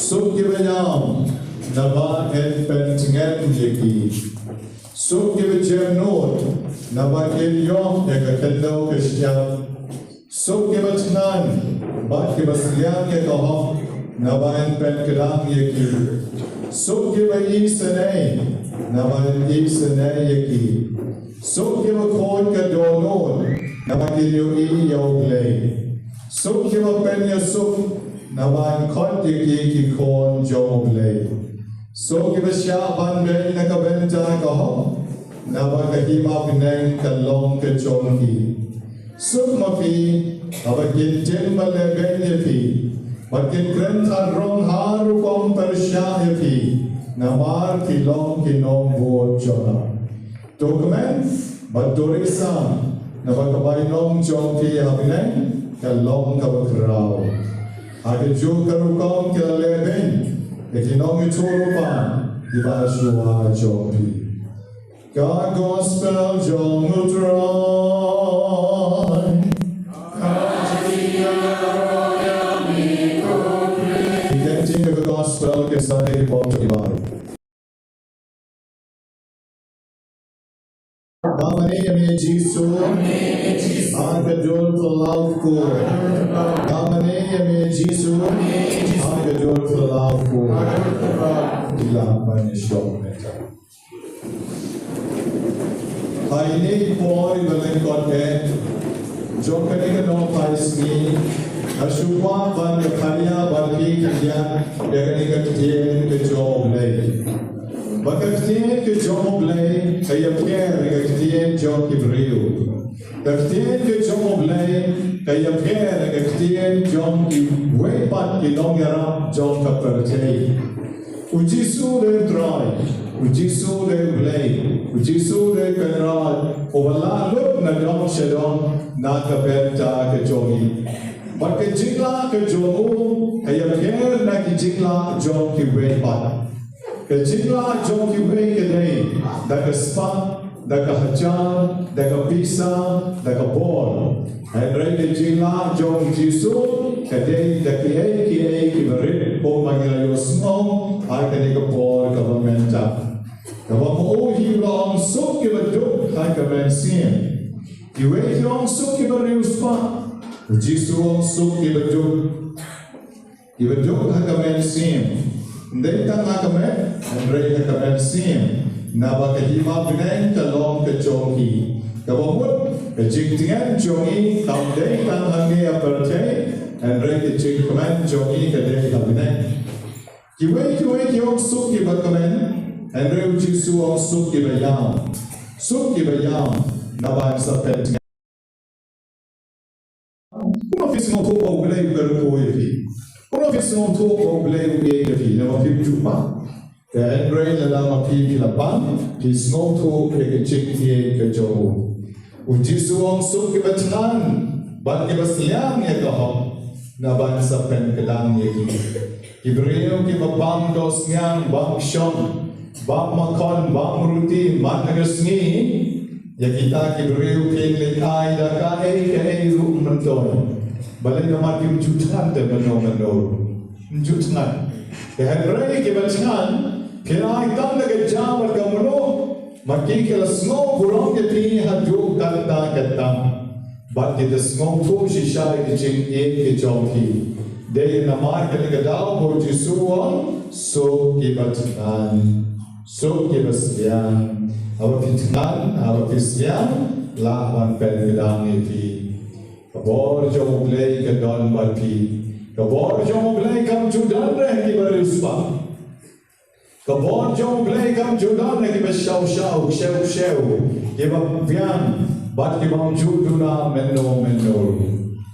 Suk kibayam, naba en pentingan yeki. Suk kibajam not, naba ilyom yaka kendo kishyam. Suk kibajnan, bat kibasyam yakahom, naba en penkadam yeki. Suk kibayi sanay, naba en sanay yeki. Suk kibakod kadonod, naba kilyo iyoglay. Suk kibapenya suk, naman kon ki kon joble so kibasya banben nakabenta ko naman kahima pineng kalong ke jongki suk mafi abagin jembale benyepi bakin krenta rong haru kom persya yepi namar kilong kinong bo jona dokumen badorisa nabagabay nong jongki habineng kalong kabakrao Ada juga rukam kita leben, ekinong iturupan di basua jopi. God gospel jong utron. Identing the gospel kisah di bawah ibarat. Namanya kami Yesus, Angkajul Pelaku. Namanya kami Yesus, Angkajul Pelaku. Dilakukan shitom. Hari ini Paul ibarat konten, jika kita nak paisni, asupwa ban karya bagi kerja, dengan kerja kejob lagi. Bakatien ke job lay, kaya Pierre kakatien job Ibreu. Kakatien ke job lay, kaya Pierre kakatien job Iwepat Ilongera job Kapertei. Ujisu de Troy, Ujisu de Blay, Ujisu de Penrod, Ovala look na job Shadon, na Kaperta ke jogi. Bakat jingla ke jobu, kaya Pierre na kijingla job Iwepat. Kecillah jom kibai kedai, dah spa, dah hajar, dah pisa, dah bol. Hari kecillah jom jisu, kedai dah kiai kiberit, pun manggil yosmo, hari kedai bol governmental. Kalau mau hilang suk kibeduk, hari kemensian. Kibai hilang suk kiberi uspa, jisu suk kibeduk, kibeduk hari kemensian. Dei tang akamen, Andre akamen sim, naba kahima pineng kalong kejongki. Kabamut kejingtingan jongi, tam dei tang hangi aperte, Andre kejingkamen jongi kadei kapineng. Kiwei kiong suk kibakamen, Andre uji suong suk kibayam, naba sapet. Kuma fismo ko oglei berkoevi. Kalau kita untuk memulai ujian ini, nama film cuma, dan Andre dalam film lapan, kita untuk kecik kejauh. Uji suang suk kebetulan, ban kebasliang ya kau, naban sapen kedang ya kita. Ibrahim kita bang dosnya, bang shom, bang makan, bang ruti, mat agasni, ya kita Ibrahim pilih kai dah kai rum mentoy. Balai nama kim jutaan terbenor, jutaan. Kehadrai kebacan, kena ikan lagi jam bergamlo, maki kalau snow burung jadi haju kata. Bat kita snow tu sisa dijing kejauhi. Dia nama kalau kedau boji suang, so kebacan, so kebasian. Awak fitnan, awak fisian, lawan pen kedang itu. Kabor jom play ke don balpi, kabor jom play kam judan reh ki beruspa, kabor jom play kam judan reh ki bershaw, ki bapian, bat ki bang juduna menno.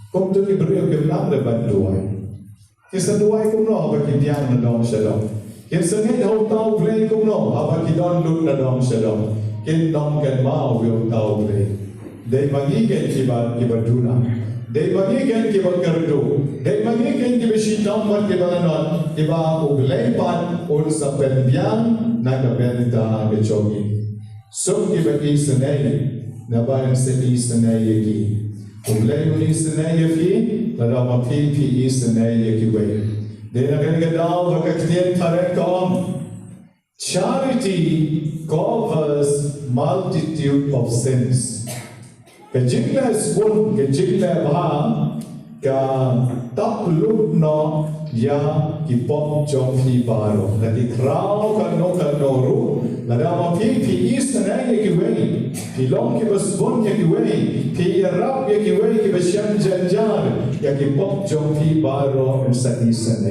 Kom tu ki beriu ki nak lebat duai, kisah duai kom no apa ki tiang nadong shalom, kisah ni tau play kom no apa ki don lut nadong shalom, ki dong ken mau yo tau play. Dei magikan kiba duna, dei magikan kiba kerdo, dei magikan kiba shitom mat kiba nanon, kiba uglay pan ul sa penbiang na kabenta kejogi. So kiba isanay, nabayan sa isanay yaki. Uglay mo isanay yaki, lalo mapipi isanay yaki way. Dia nak kena daw berketian tarik kom. Charity covers multitude of sins. Kejinglah pun kejinglah bah ka takluk no ya kipop jom fi baro. Lagi krau kan no ru. Lada ma pi isna ya kiwei. Pi long ki basbon ya kiwei. Pi rab ya kiwei ki basyan janjar ya kipop jom fi baro en sa isna.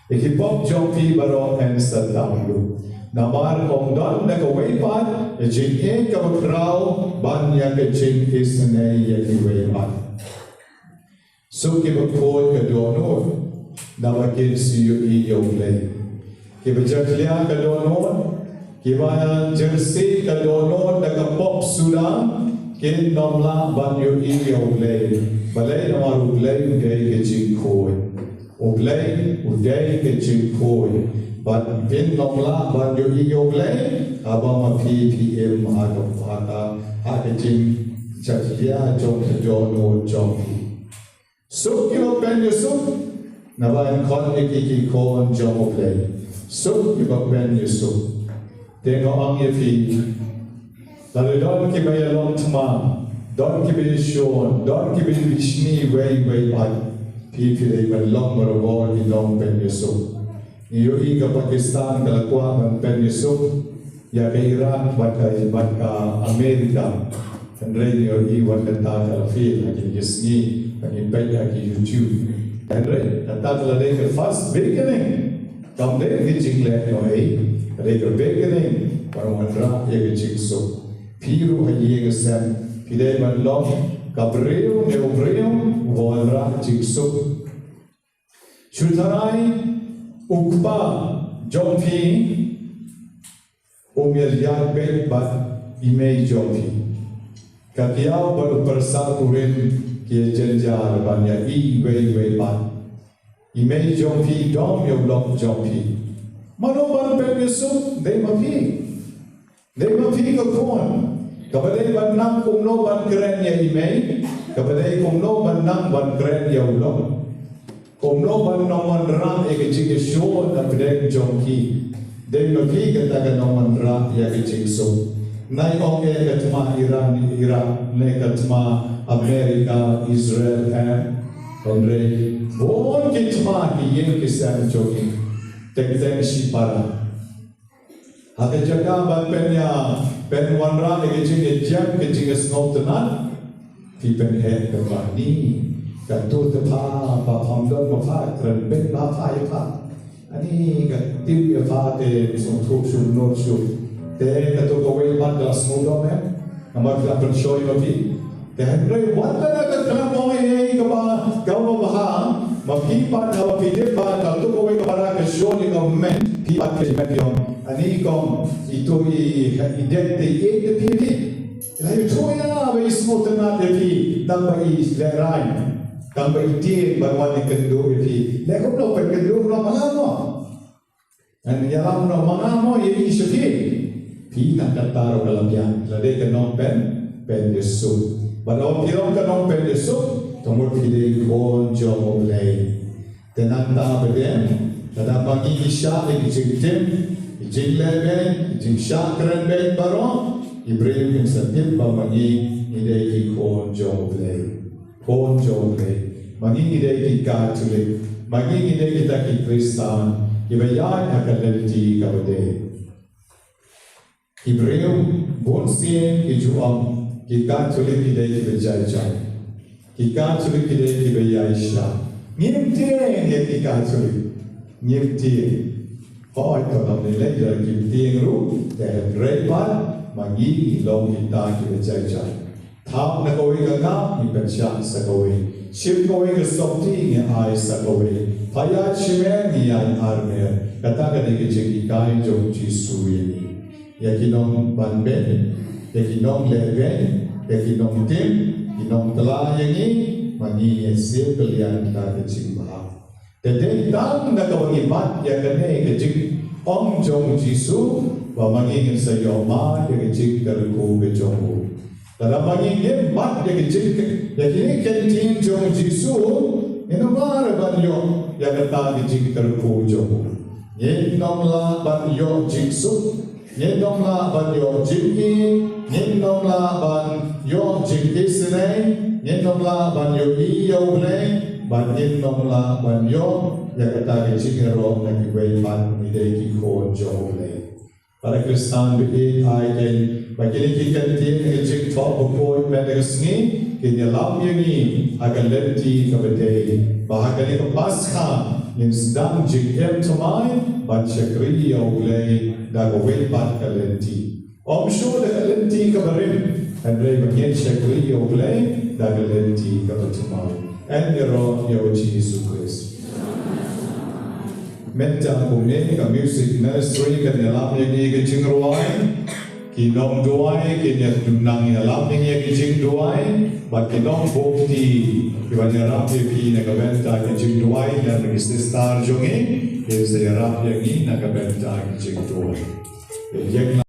Ya kipop jom fi baro en sa lamlu. Namar om don na kawai pat ya jing ka krau ban ya ke jing isna ya kiwei pat. So kita kod ke donor, nama kita siu iyo play. Kita jadilah ke donor, kita jersey ke donor dengan pop sudah, kita namla banyu iyo play. Balai nama uglay uday ke jingkoi, uglay uday ke jingkoi. But bin namla banyu iyo play, abang PPM ada jing jadilah jom ke donor jom. Sup kita pen Yusuf, nabayan kon iki kon jomo play. Sup kita pen Yusuf, tengok ang yefi. Lalu don kita yalom tma, don kita Sean, don kita Vishni way pat. Pipilay malong marabol di long pen Yusuf. Iyo iga Pakistan kalakwa ng pen Yusuf, ya ke Iran bat Amerika. Andrei iyo iwan kata kalafil lagi Yusni. Kami baik lagi YouTube. Andrei, kata telah ke first beginning. Kamu deh kecing leh noi. Ada ke beginning. Parwandra ye kecing so. Piru haji ye sen. Pidai manlong. Kabreu neobreu. Wandra kecing so. Shutarai ukpa jompi. Umeliat bet bat imei jompi. Kakiau baru persatuin. Kia jenjar banyak way ban. Imei jompi dom yo blok jompi. Mano ban pen Yusuf they mapi ke kon. Kapade ban nam kumno ban keren ya imei. Kapade kumno ban nam ban keren ya blok. Kumno ban noman ram ek jige show na pedek jompi. They mapi kata noman ram ya jige so. Nai oke katma Iran ne katma Amerika, Israel, Andrei, bon kitma ki ye kisan jogi, tekten shipara. Hake jaga ban pen wanra ke jam ke snotna, pi pen he kebani, katu tepa pa pamdon ma kren ben ma pa. Ani ka tim ya te so thuk shul not shul. Te katu ko we ban da snodom namar ka pen shoy pi. Dan wala na katramo ay kau baha mapipa na mapidepa kalau kau para kesyon ng men pipa kesyon ani kom itu identity the pili lalu choya ba ismo tena depi tambah islerai tambah itin barwani kendo depi lekop no perkendo no mangamo ani yalam no mangamo ye isfi pi nak kataro kalabyan lade kanom pen Yesus. Balau kirong kanong pen Yusuf, tumur pili kon jomo play. Tenanta beden, tada pangi isya ijing tim, ijing leben, ijing syakran ben baro, Ibrahim yung satip ba mangi idei kon jomo play. Kon jomo play. Mangi idei ki Catholic, mangi idei kita ki Kristan, ibayay akalaliti kabade. Ibrahim bonsien ijuam. Kita sulit kita berjaya, kita sulit kita berjaya. Nyimtieng ya kita sulit, nyimtieng. Hoi kalau nilai dari nyimtieng ru, dan repat magi long kita berjaya. Thap nak kau ikut ni berjaya sekawai. Ship kau ikut sopti ni ay sekawai. Payat shimen ni ay armer. Kata kata kita kai jom jisui. Yakinong banben. Yakinong leben, yakinong tim, yakinong telah yang ini, mani hasil kalian kita kecil bahag. Jadi tang nak kawangimat yang kena kecil om jom jisu, wamangin sa yoma yang kecil terku kejong. Dalam mangin mat yang kecil, yakini kentin jom jisu, ino mara banyo. yakata di jing terku jo. Yen nom la ban yo jing su, yen nom la ban yo jing in, yen nom la ban yo jing isne, yen nom la ban yo i yo ble, ban yen nom la ban yo yakata di jing ro na ki wei ban ni de ki ko jo ble. Para Kristan bi ai ken bagini ki kan tin ke jing top ko ben resni ke ni lam ni agalenti ka bete bahagani ka pascha in sedang jingem tomai ban syakri ya ulai da gowel ban kalenti om shu da kalenti ka barim andre bagin syakri ya ulai da kalenti ka tomai and the roh ya Jesus Christ metta kumne ka music ministry ka nilam ye ki jingruai ki nom duai ki ne tunang nilam ye ki jingduai ba ki nom bokti ki ba niram ye ki ne ka benta ki jingduai na ki star jonge ke se rap ye ki na ka benta ki jingduai ye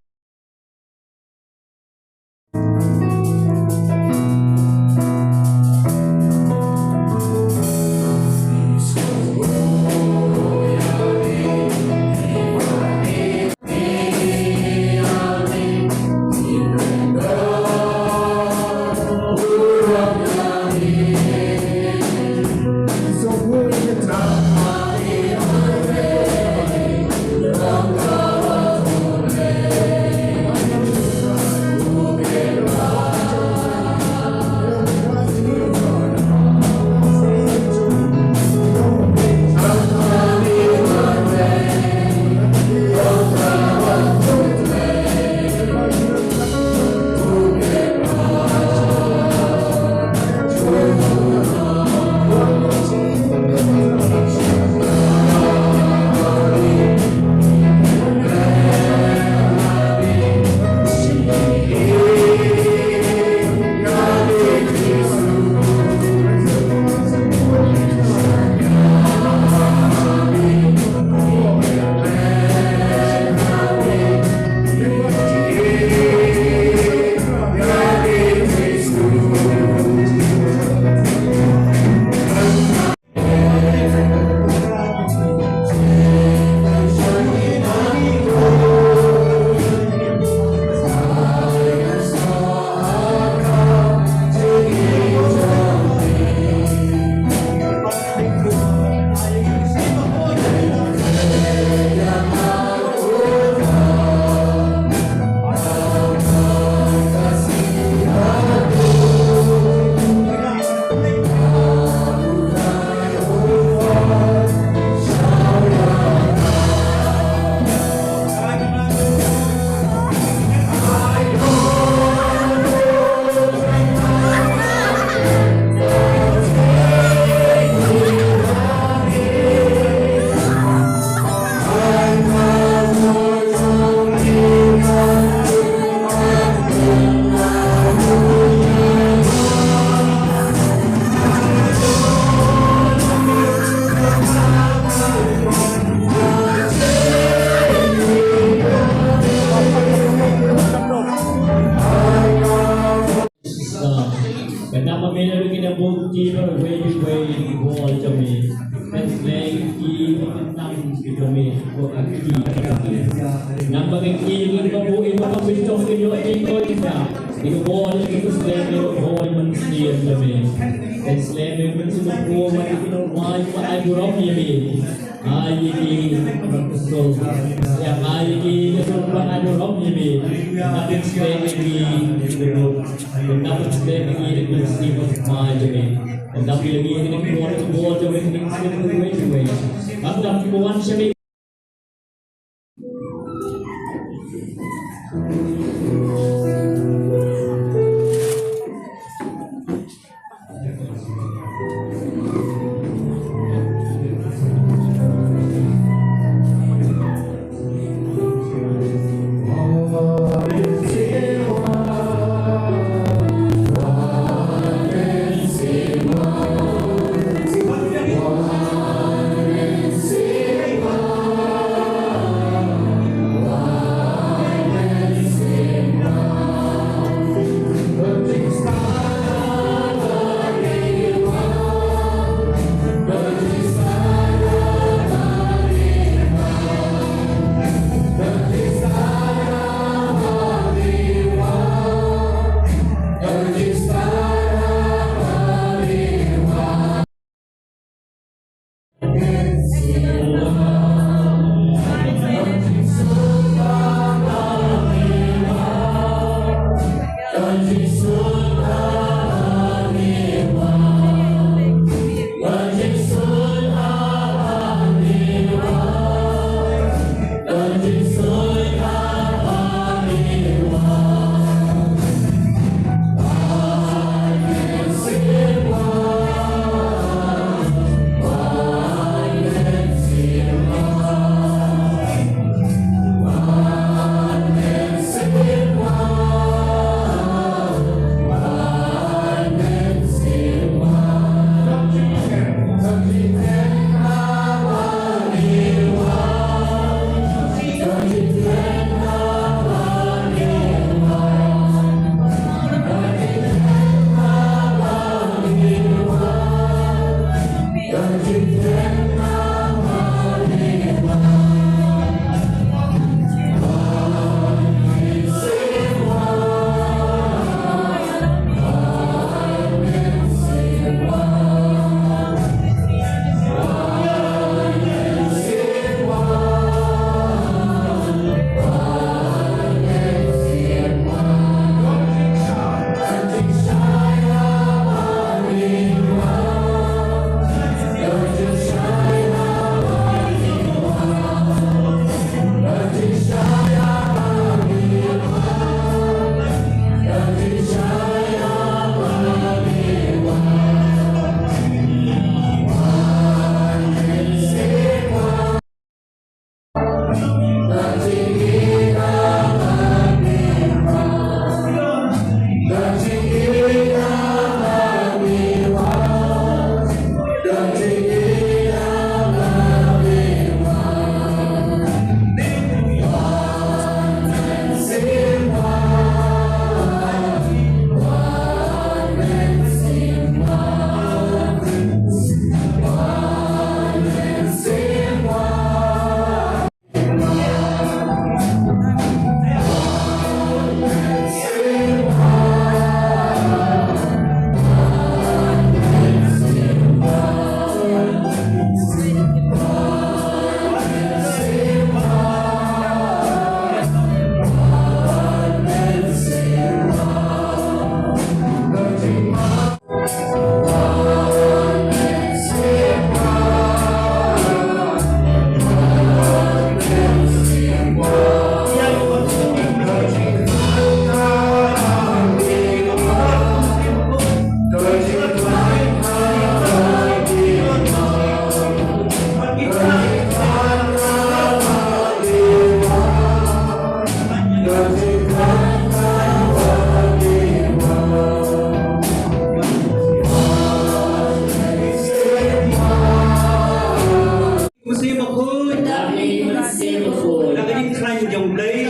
dòng lấy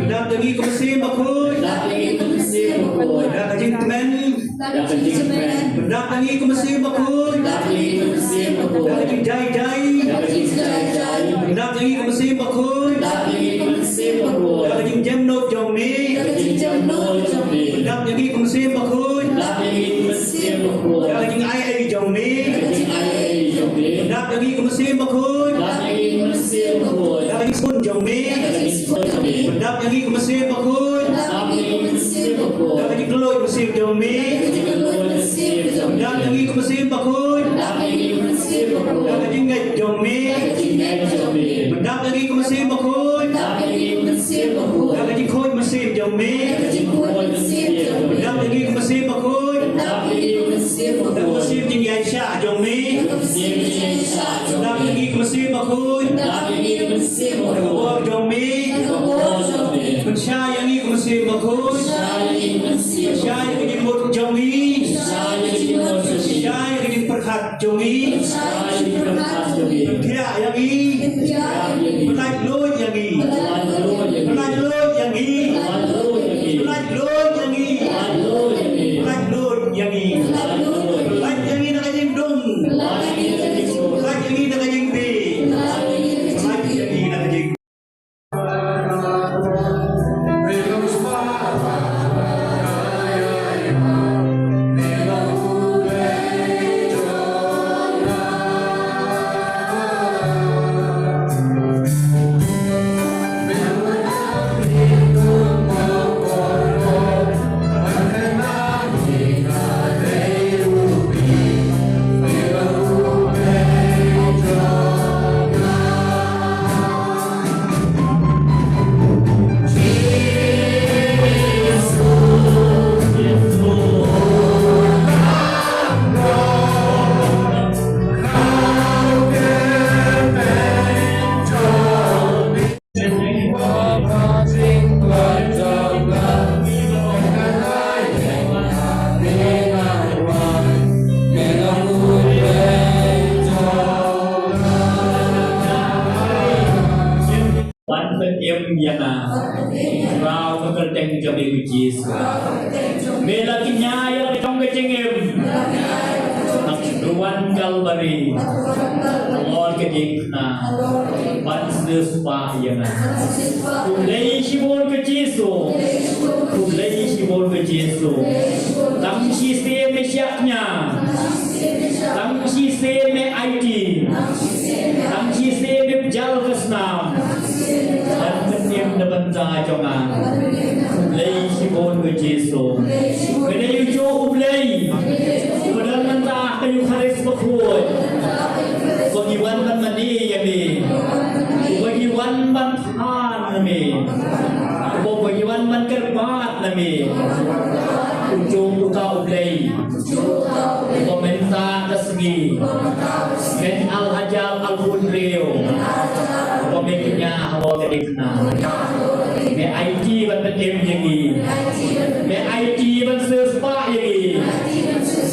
đáp tới nghi công xem mà khôi đáp tới Jingmane đáp tới nghi công xem mà khôi đáp tới jingduwai đáp tới nghi công xem mà khôi đáp tới jingmane nốt dòng mi đáp tới nghi công xem mà khôi đáp tới jingduwai dòng mi đáp tới nghi công xem mà khôi đáp tới sun dòng mi đáp tới nghi công xem mà khôi đáp tới lôi công xem dòng mi đáp tới nghi công xem mà khôi đáp tới jingduwai dòng mi đáp tới nghi công xem mà khôi đáp tới jingkhoi công xem dòng mi đáp tới nghi công xem mà khôi đáp công xem jingduwai sa dòng mi đáp tới nghi công xem mà khôi đáp dòng mi mình sai yang nghi công xem mà khôi sai cái gì một dòng mi sai cái gì perhat dòng mi kia yang nghi mình lại lôi yang nghi mình lại lôi yang nghi mình lại lôi yang nghi mình lại lôi yang nghi mình lại yang nghi nak yang dum mình lại yang nghi nak yang bi mình lại yang nghi nak yang Rao mengerti jami uji Mela kinyaya trong cái chân em Nak ruan Kalbari Lord cái gì na Ban spa yana Kulei shibon ke Jesu Kulei shibon ke Jesu Tam si se me syaknya Tam si se me IT Tam si se me jal kesnam Dan ketiam na banta jongan Kulei shibon ke Jesu Kena yujo ublei Padahal mentah kayu haris bakhuy Bagiwan man mani yami Bagiwan man than nami Bagiwan man kerbat nami Ujung buka ublei Pementa kesegi Men al-hajal al-hunriyo Pemiknya hawa kedikna Me IT ban petim yagi Me IT ban sespa yagi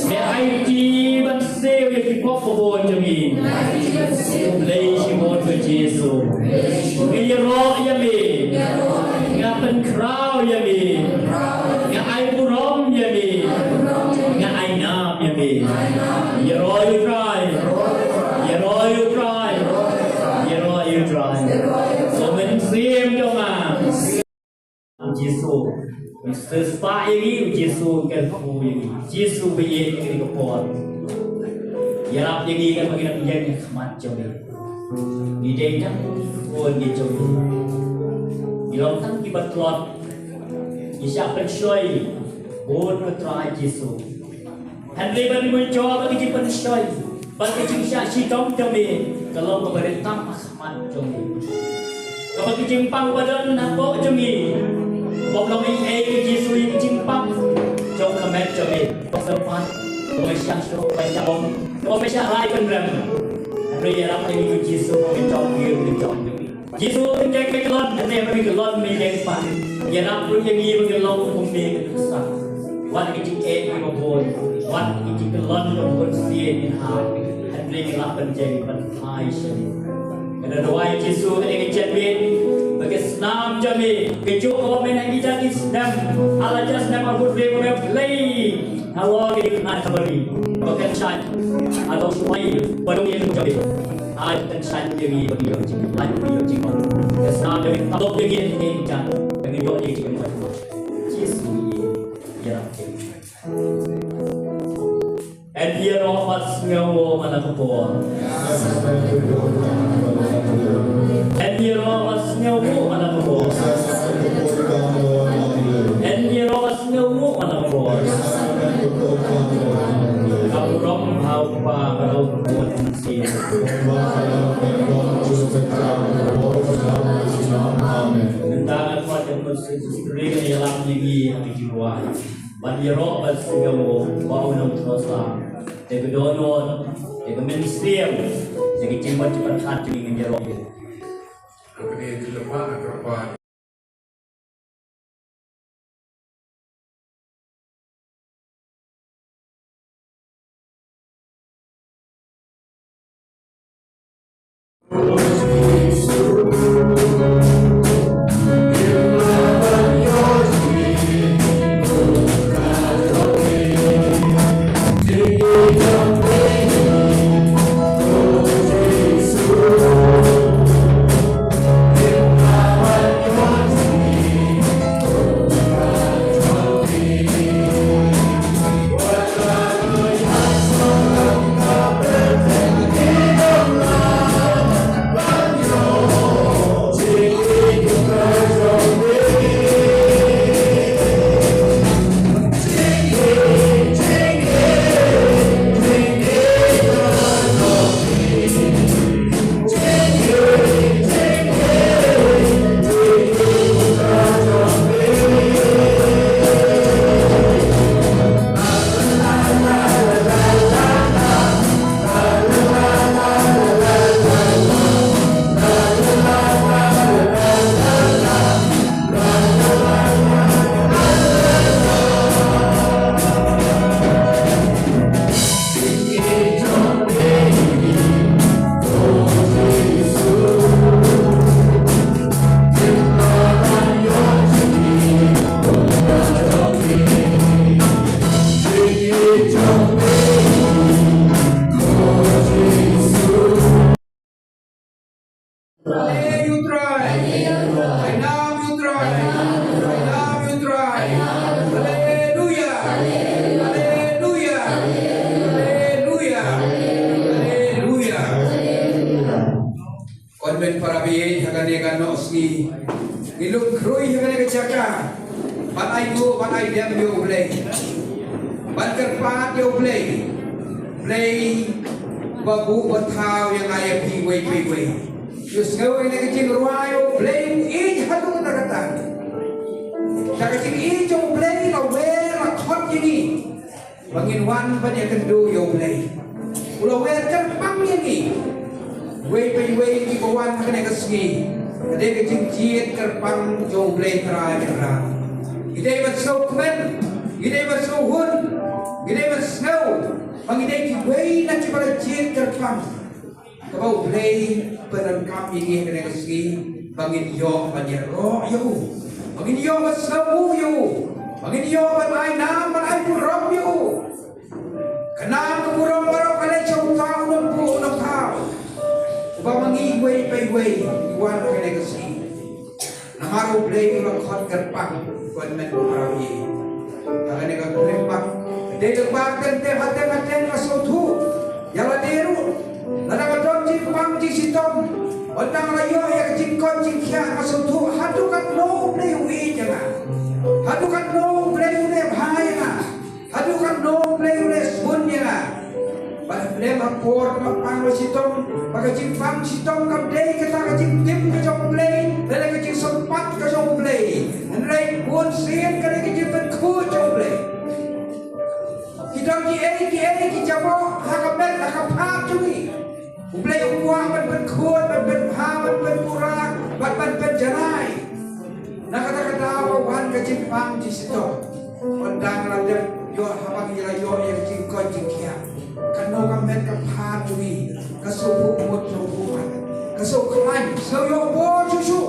Me IT ban sew yagi kok kebon yagi Ublei shimon ke Jesu Ngiro yami Ngapen kraw yami Ngai burom yami Ngai nam yami Yero you try Yero you try Yero you try So men sim cho mà Jesu sespa ini Jesu kan fu ini Jesu biye ini kepon Yarap ini kan bagi nak menjadi semacam ini Ide kan pun dia coba Ilong tang kibat lot Isyak pensoi Bon petrai Jesu Handle bagi mencoba bagi pensoi Bagi isyak shitom jami Kalau pemerintah asman jami Kalau kejimpang badan nampak jami Bọc lòng anh ấy cái gì suy cái chim bắp trong comment cho mình có sớm phát rồi sang số phải chào ông có phải chào lại bên rừng rồi giờ làm anh cái gì số mình chọn nhiều mình chọn được gì số mình chơi cái lon anh em cái lon mình chơi phản giờ làm cái gì mình cái lon không mình cái saoวันcái chim em cái bông bồnวันcái chim cái lon cái bông xìa cái hạt anh lấy cái làm bên chơi bên hai cái đó đôi Giêsu cái chân bên keju ko men ang ijak isdam ala jas nam abud de ko play hawa ke na kabari bakan chan atau suai padung yang jabe आज तक शायद ये भी बड़ी हो चुकी है आज भी हो चुकी है साथ में अब तो ये नहीं जान लेकिन यो एक चीज है चीज ये and here of us ngawo manakpo and here of us ngawo manakpo and here of us ngawo manakpo Abram hau pa hau buat si Tentang apa yang mesti dalam lagi jingduwai. Bagi roh bersengamu bau nam terasa. Jadi donon, jadi mensiam, jadi cepat hati dengan roh. Kemudian dilepas kepada konven para biye hagane gano osni niluk krui hagane kecaka banai dia yo play banker pat yo play babu batau yang ayah pi wei yus ngawe ne kecing ruayo play hatu na kata kecing jo play la we la khot ini bangin wan ban ya kendu yo play ulo we kan pang ini wei di kawan kena kesini, ada kecing ciet kerpang jauh play try kerang. Ide bersau kemen, ide bersau hun, ide bersau, ide di wei nak pada ciet kerpang. Kau play penangkap ini kena kesini, bangin yo banyak roh yo, bangin yo bersau yo, bangin yo banai nam banai purong yo. Kenal kepurong baru kali jauh kau nak tahu. Bamangi way iwan kena kesini. Namaru play ulang khot kerpang konmen parawi. Tangan ni kau kerpang. Dia lepas tente hati kasutu. Yang deru. Nada kau jingpang shitom. Orang layu yang jingkon jingkia kasutu. Hadukan no play ui jangan. Hadukan no play ui bahaya. Hadukan no play ui sun jangan. Balik lapor lapang shitom, pakai jingfang shitom kamdei kita kecing tim kejong play, dan kecing sempat kejong play, dan lain pun sian kali kecing berku kejong play. Kita ki jawab hakamet hakapap cumi, play uang berkuat berkurang, berjalan. Nak kata awan kecing pang shitom, ondang ladem yo habang yo yang kecing kau jingkia. Kano kamet kaphat cumi, kasubu umut subuhan, kasuk lain, sayo bo susu.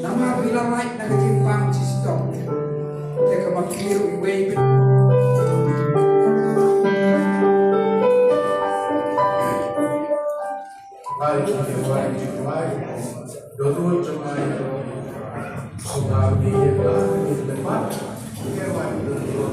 Nama bilang lain Dulu cuma sudah di depan, lewat dulu.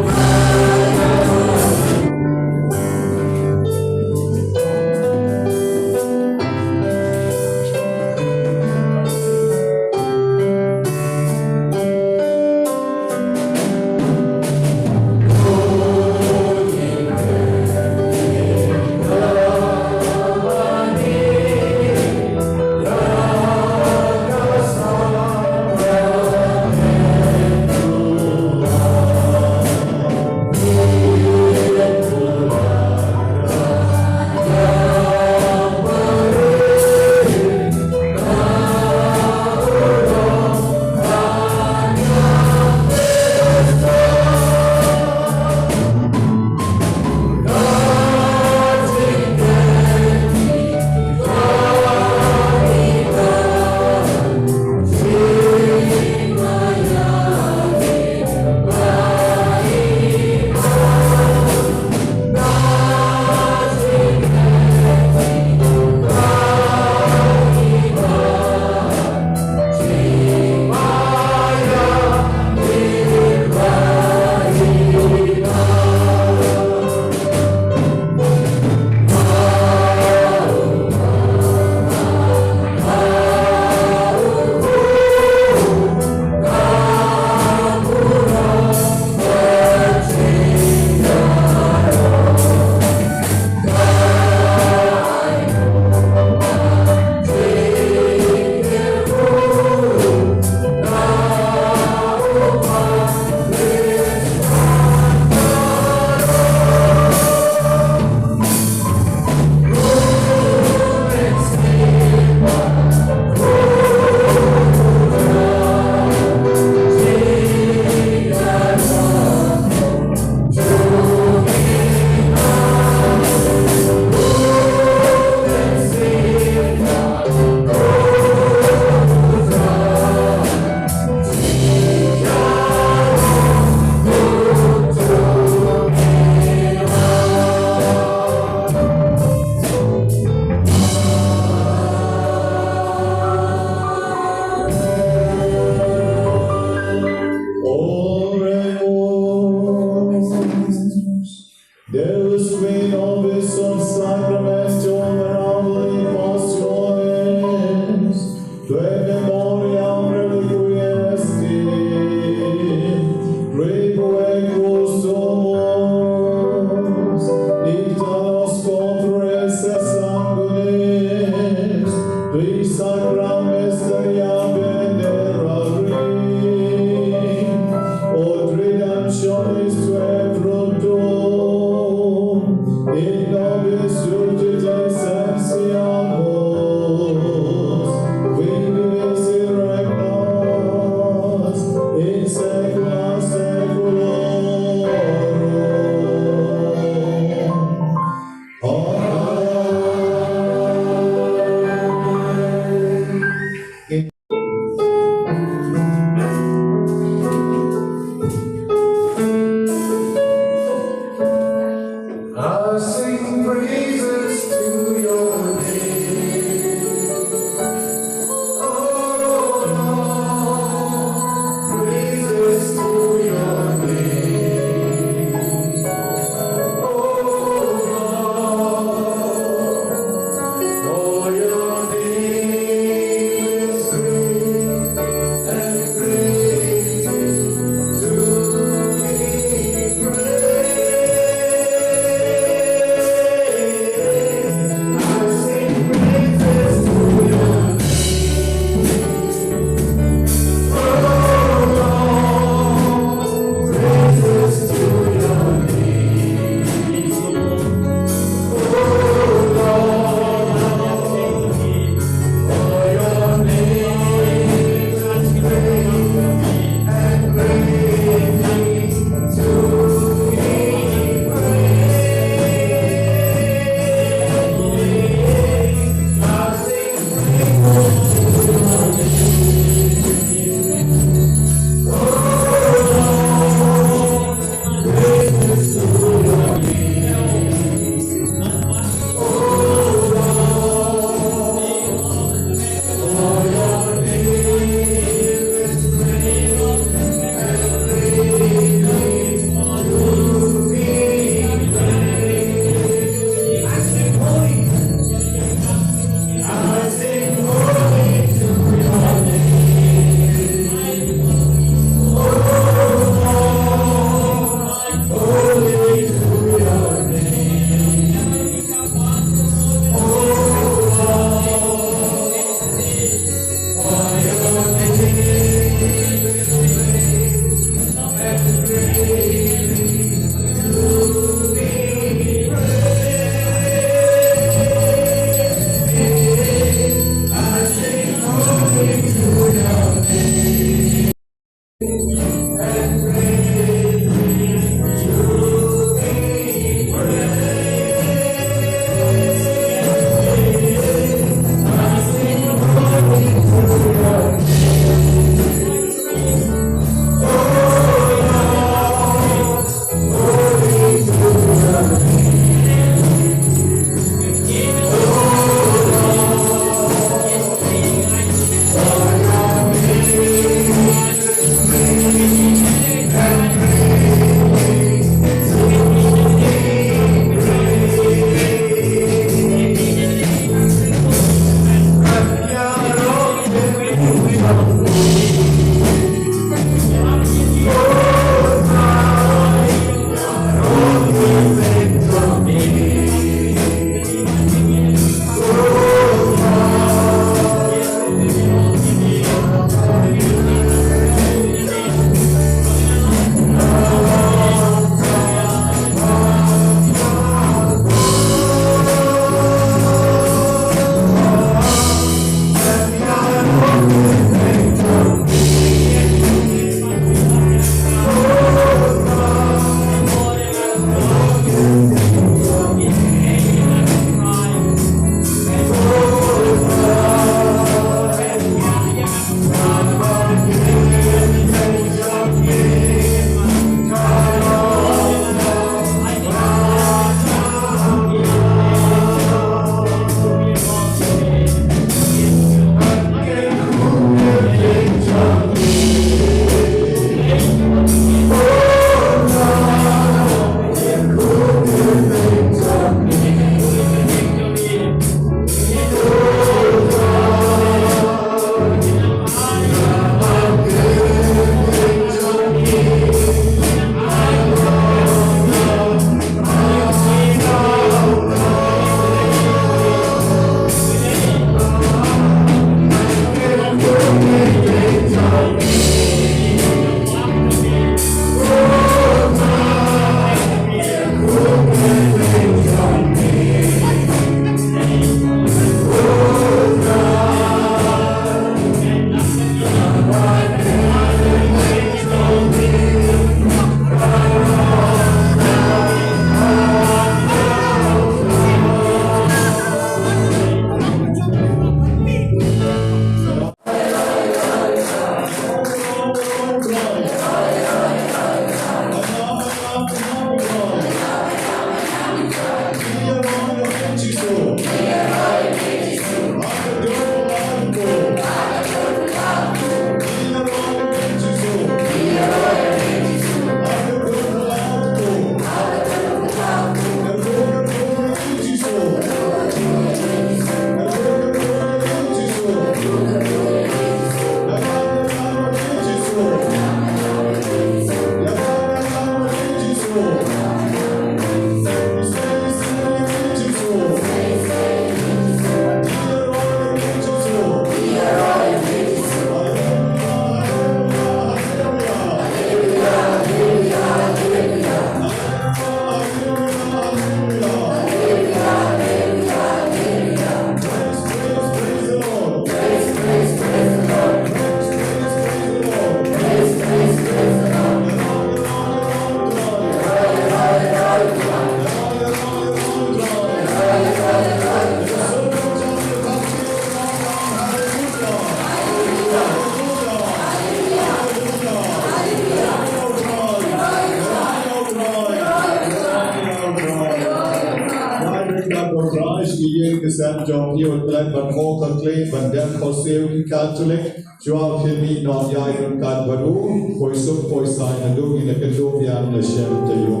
Christ Ian Kesan Jong Yu Glen Ban Mo Kakle Ban Dan Koseu Ki Catholic Joao Kimi Non Yai Run Kan Banu Poi Suk Poi Sai Adu in a Kendo Vian the Shem Tayo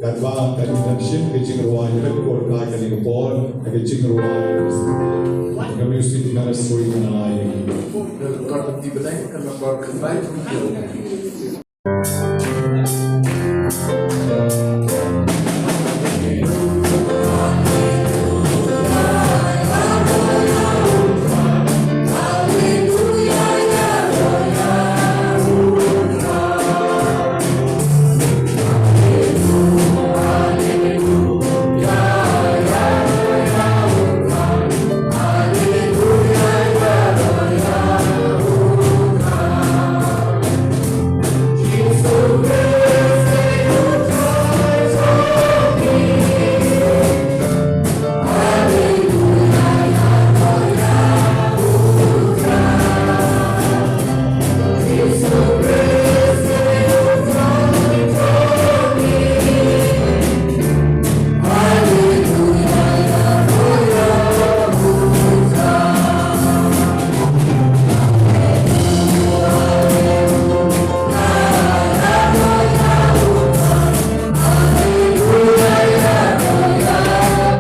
Kadwa Kadinan Shin Kijing Ruai Rekor Kai Kaning Paul Kijing Ruai Kami Usti Tinggal Sui Kanai Kalau di bedanya karena baru kembali